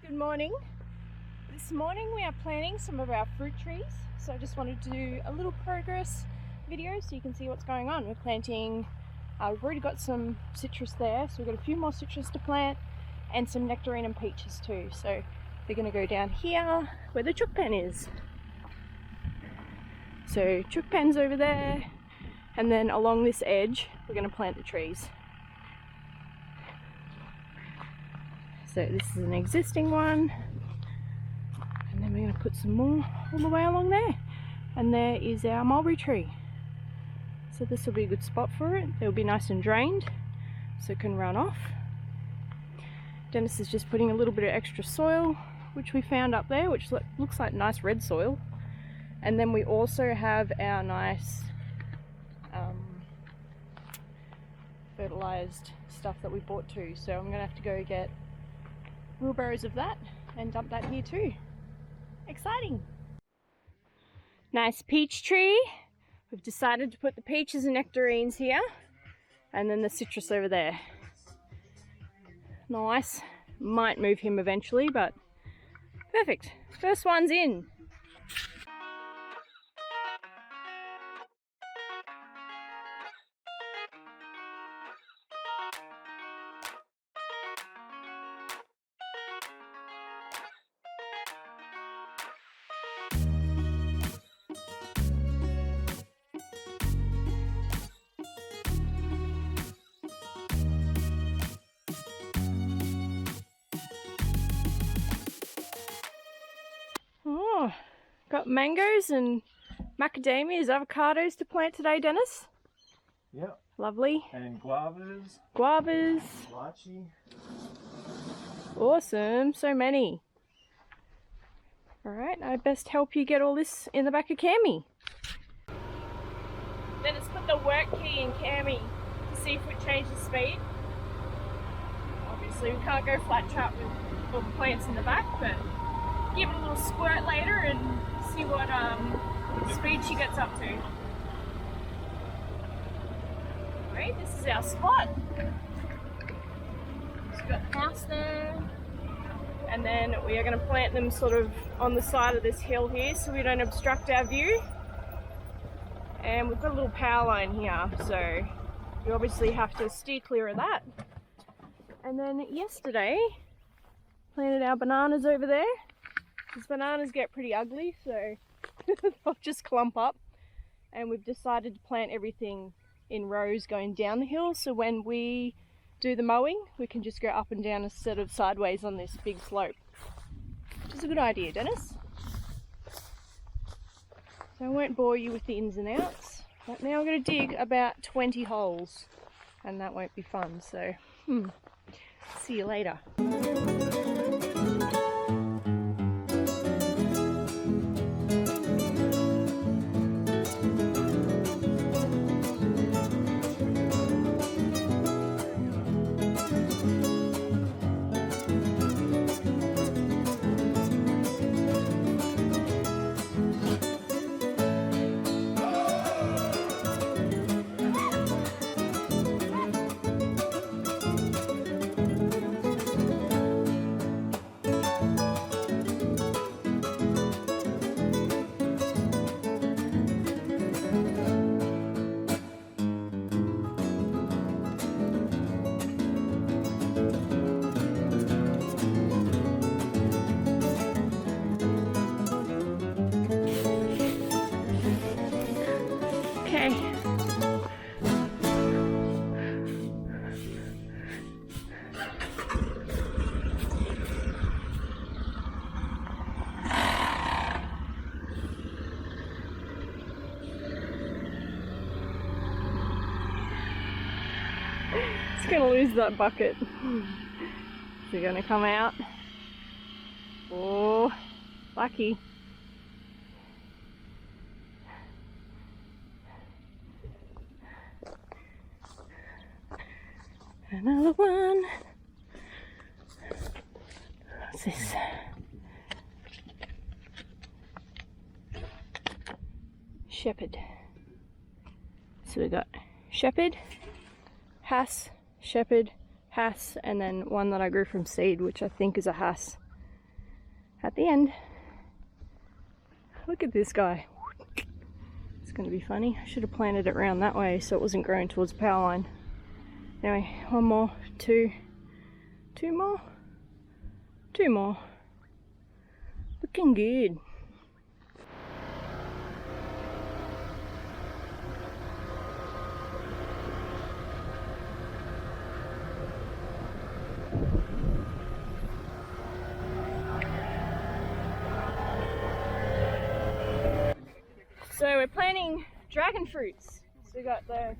Good morning. This morning we are planting some of our fruit trees, so I just wanted to do a little progress video so you can see what's going on. We're planting, we've already got some citrus there, so we've got a few more citrus to plant and some nectarine and peaches too. So they're going to go down here where the chook pen is. So chook pen's over there, and then along this edge we're going to plant the trees. So this is an existing one, and then we're going to put some more all the way along there, and there is our mulberry tree. So this will be a good spot for it. It'll be nice and drained so it can run off. Denis is just putting a little bit of extra soil which we found up there, which looks like nice red soil. And then we also have our nice fertilized stuff that we bought too, so I'm going to have to go get wheelbarrows of that and dump that here too. Exciting! Nice peach tree. We've decided to put the peaches and nectarines here, and then the citrus over there. Nice. Might move him eventually, but perfect. First one's in. Oh, got mangoes and macadamias, avocados to plant today, Denis. Yep. Lovely. And guavas. Guavas. Lychee. Awesome, so many. Alright, I best help you get all this in the back of Cammy. Denis put the work key in Cammy to see if we change the speed. Obviously we can't go flat trap with all the plants in the back, but give it a little squirt later and see what speed she gets up to. Alright, this is our spot. So we've got the house there, and then we are going to plant them sort of on the side of this hill here so we don't obstruct our view. And we've got a little power line here, so you obviously have to steer clear of that. And then yesterday planted our bananas over there. These bananas get pretty ugly, so they'll just clump up, and we've decided to plant everything in rows going down the hill, so when we do the mowing we can just go up and down instead of sideways on this big slope, which is a good idea, Denis. So I won't bore you with the ins and outs, but now I'm going to dig about 20 holes, and that won't be fun, so see you later. It's gonna lose that bucket. Is it gonna come out? Oh, lucky. Another one. What's this? Shepherd. So we got Shepherd, Hass, Shepherd, Hass, and then one that I grew from seed, which I think is a Hass. at the end. Look at this guy. It's going to be funny. I should have planted it around that way so it wasn't growing towards the power line. Anyway, one more, two more, two more. Looking good. So we're planting dragon fruits. So we got the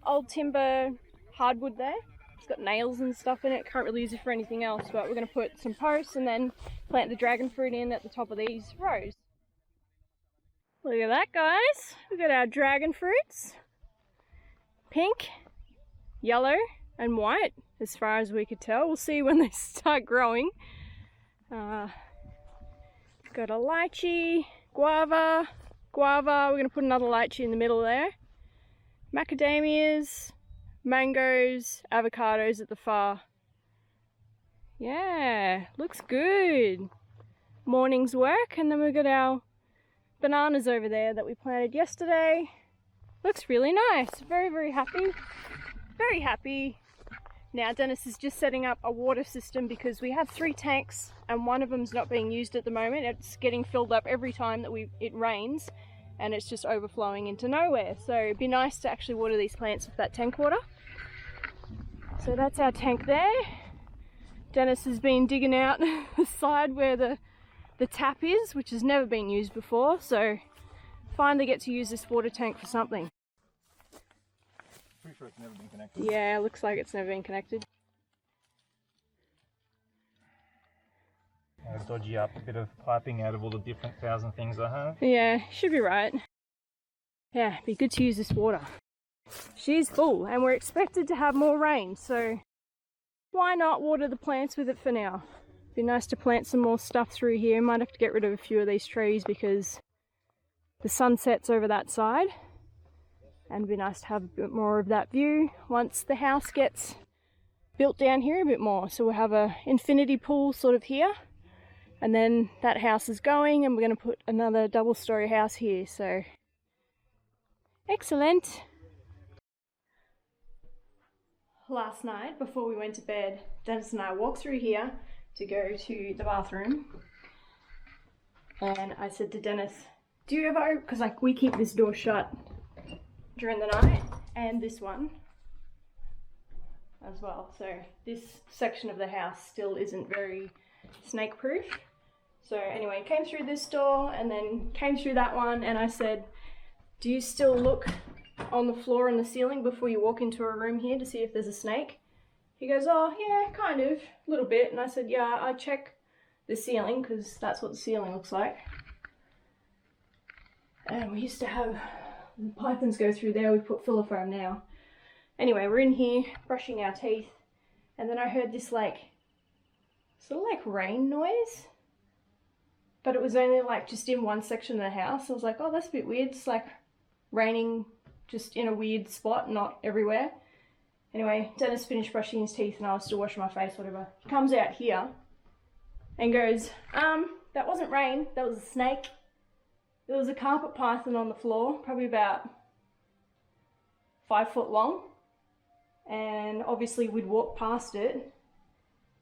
old timber hardwood there. It's got nails and stuff in it. Can't really use it for anything else, but we're going to put some posts and then plant the dragon fruit in at the top of these rows. Look at that, guys. We've got our dragon fruits. Pink, yellow and white as far as we could tell. We'll see when they start growing. Got a lychee, guava. We're going to put another lychee in the middle there. Macadamias, mangoes, avocados at the far. Yeah, looks good. Morning's work, and then we've got our bananas over there that we planted yesterday. Looks really nice. Very, very happy. Very happy. Now Denis is just setting up a water system because we have 3 tanks and one of them's not being used at the moment. It's getting filled up every time that it rains and it's just overflowing into nowhere. So it'd be nice to actually water these plants with that tank water. So that's our tank there. Denis has been digging out the side where the tap is, which has never been used before. So finally get to use this water tank for something. Pretty sure it's never been connected. Yeah, looks like it's never been connected. I'll dodgy up a bit of piping out of all the different 1,000 things I have. Yeah, should be right. Yeah, be good to use this water. She's full and we're expected to have more rain, so why not water the plants with it for now? Be nice to plant some more stuff through here. Might have to get rid of a few of these trees because the sun sets over that side. And it'd be nice to have a bit more of that view once the house gets built down here a bit more. So we'll have a infinity pool sort of here, and then that house is going and we're going to put another double-story house here. So excellent. Last night before we went to bed, Denis and I walked through here to go to the bathroom, and I said to Denis, do you ever, because like we keep this door shut during the night, and this one as well, so this section of the house still isn't very snake proof. So anyway, came through this door and then came through that one, and I said, do you still look on the floor and the ceiling before you walk into a room here to see if there's a snake? He goes, oh yeah, kind of, a little bit. And I said, yeah, I check the ceiling because that's what the ceiling looks like. And we used to have pythons go through there. We put filler foam now. Anyway, we're in here brushing our teeth, and then I heard this like sort of like rain noise, but it was only like just in one section of the house. I was like, oh, that's a bit weird. It's like raining just in a weird spot, not everywhere. Anyway, Denis finished brushing his teeth and I was still washing my face, whatever. He comes out here and goes, that wasn't rain, that was a snake. There was a carpet python on the floor, probably about 5 foot long, and obviously we'd walked past it,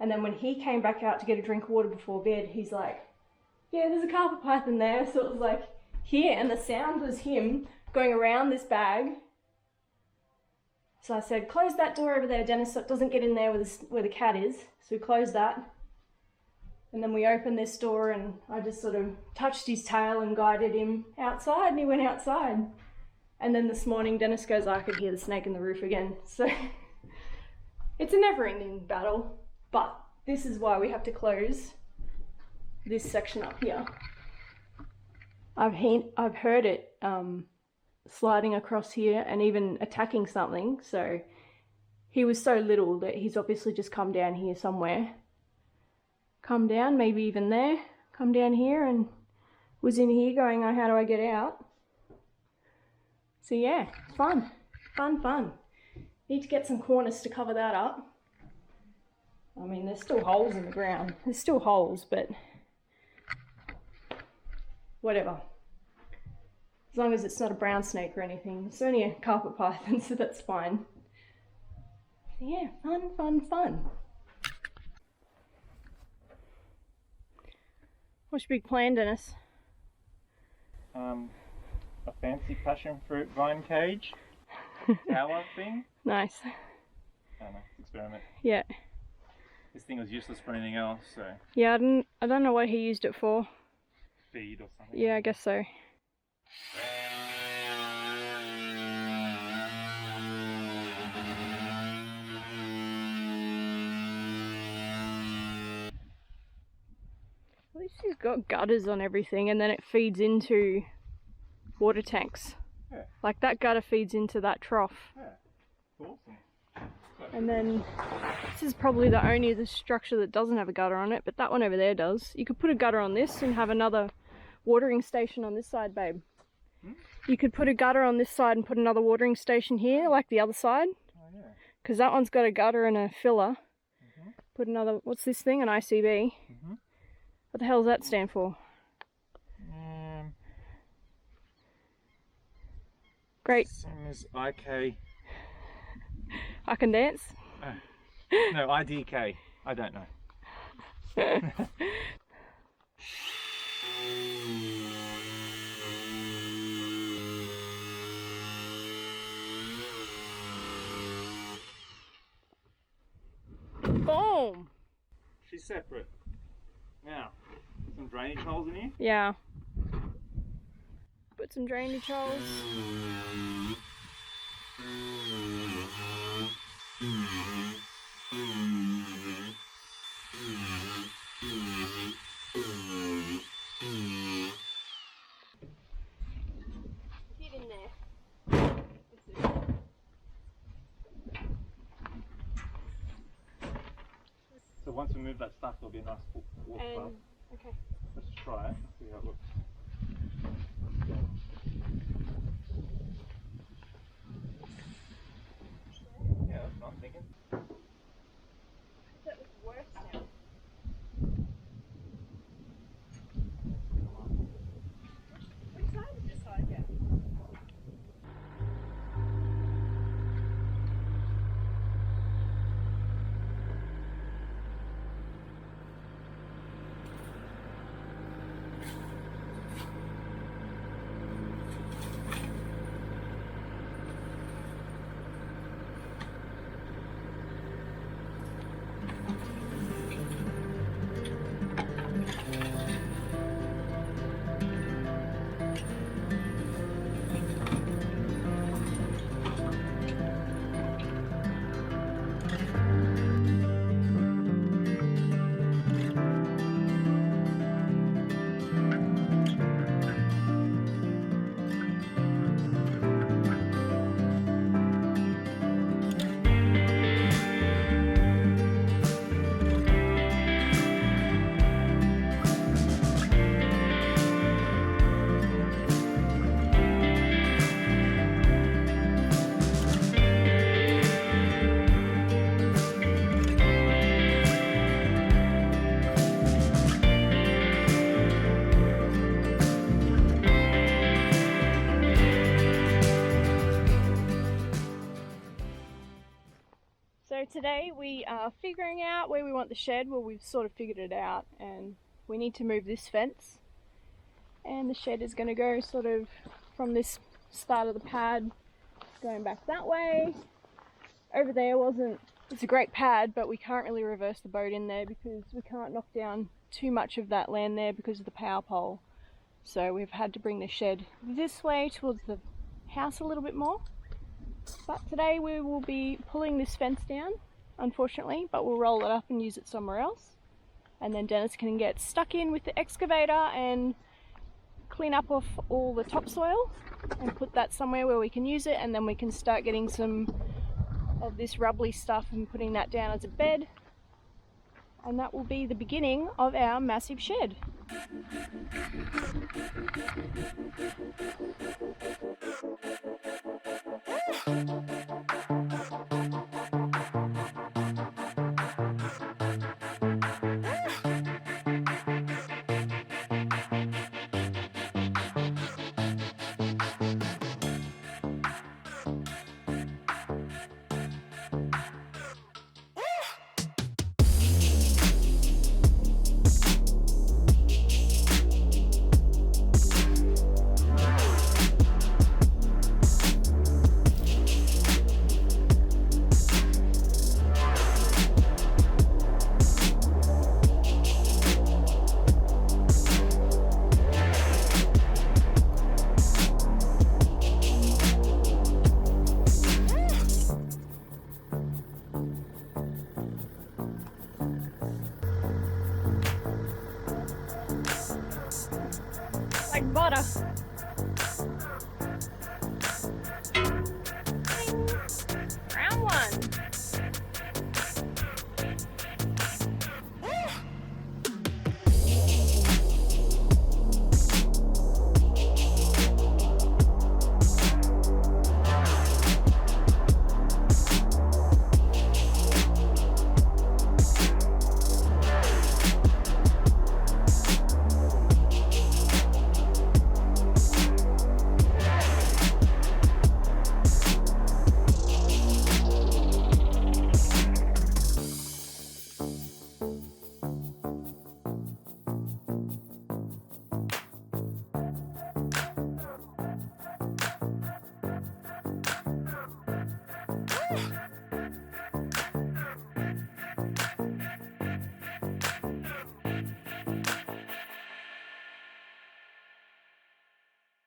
and then when he came back out to get a drink of water before bed, he's like, yeah, there's a carpet python there. So it was like here, and the sound was him going around this bag. So I said, close that door over there, Denis, so it doesn't get in there where the cat is. So we closed that. And then we opened this door and I just sort of touched his tail and guided him outside, and he went outside. And then this morning Denis goes, I could hear the snake in the roof again. So it's a never-ending battle, but this is why we have to close this section up here. I've heard it sliding across here and even attacking something. So he was so little that he's obviously just come down here somewhere. Come down, maybe even there, come down here and was in here going, oh, how do I get out? So yeah, fun. Need to get some cornice to cover that up. I mean, there's still holes in the ground. There's still holes, but whatever. As long as it's not a brown snake or anything. It's only a carpet python, so that's fine. So yeah, fun, fun, fun. What's your big plan, Dennis? A fancy passion fruit vine cage. Tower thing. Nice. I don't know, experiment. Yeah. This thing was useless for anything else, so. Yeah, I don't know what he used it for. Feed or something. Yeah, I guess so. At least he's got gutters on everything, and then it feeds into water tanks. Yeah. Like that gutter feeds into that trough. Yeah. Awesome. And then this is probably the only structure that doesn't have a gutter on it, but that one over there does. You could put a gutter on this and have another watering station on this side, babe. You could put a gutter on this side and put another watering station here, like the other side. Oh yeah. Because that one's got a gutter and a filler. Put another, what's this thing? An ICB. What the hell does that stand for? Great. Same as IK. I can dance. No, IDK. I don't know. Boom! She's separate. Now, some drainage holes in here. Yeah. Put some drainage holes. Get in there. So once we move that stuff, there'll be a nice walk path. Okay. Let's try it. See how it looks. Yeah, that's what I'm thinking. That looks worse now. Which side is this side? Yeah. So today we are figuring out where we want the shed. Well, we've sort of figured it out, and we need to move this fence, and the shed is going to go sort of from this start of the pad going back that way. Over there it's a great pad, but we can't really reverse the boat in there because we can't knock down too much of that land there because of the power pole. So we've had to bring the shed this way towards the house a little bit more. But today we will be pulling this fence down, unfortunately, but we'll roll it up and use it somewhere else. And then Dennis can get stuck in with the excavator and clean up off all the topsoil and put that somewhere where we can use it, and then we can start getting some of this rubbly stuff and putting that down as a bed. And that will be the beginning of our massive shed. Like butter.